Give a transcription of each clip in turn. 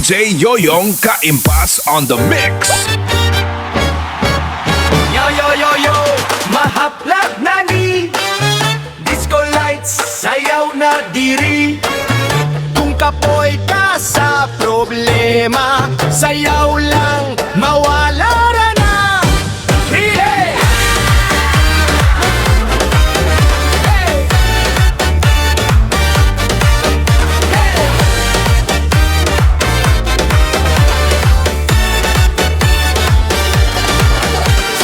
DJ Yoyong Kaimpas on the mix. Yo yo yo yo, mahaplag na ni disco lights, sayaw na diri. Kung kapoy ka sa problema, sayaw lang, mawala ra na. Hey!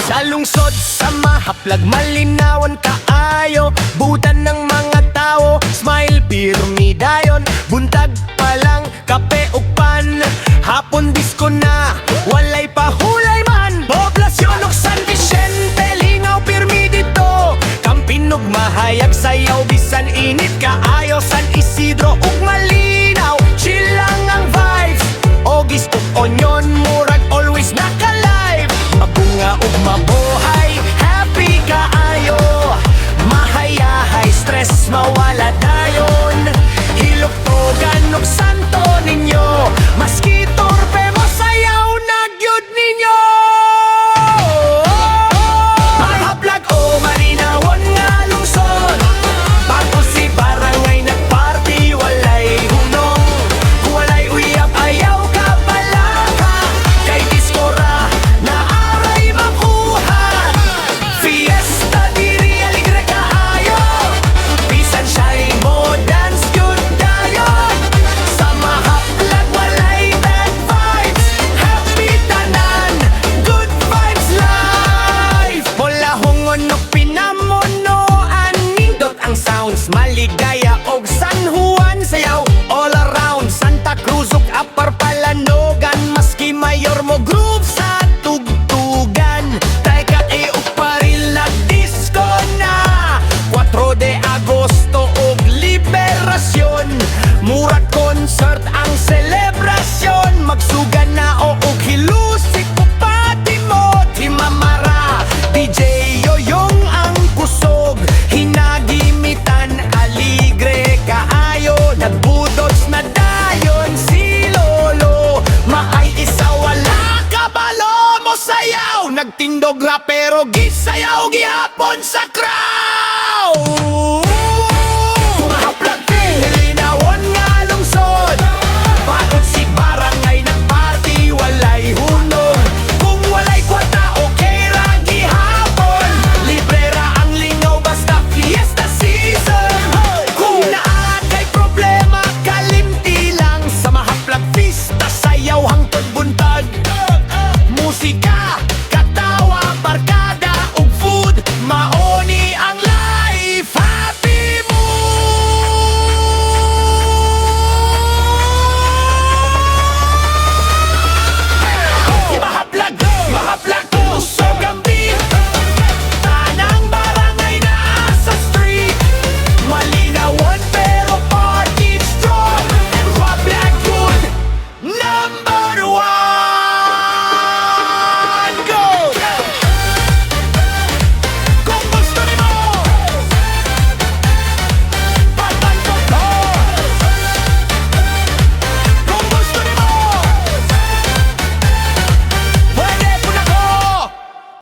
Sa lungsod sa mahaplag, malinawan kaayo, butan ng mga tao, smile pirmi dayon. Buntag pa lang, kape ug pan, hapon disco na, walay pahulay man. Poblasyon ug San Vicente, lingaw pirmi dito, Kampinog mahayag sayaw, bisan init kaayo. San Isidro ug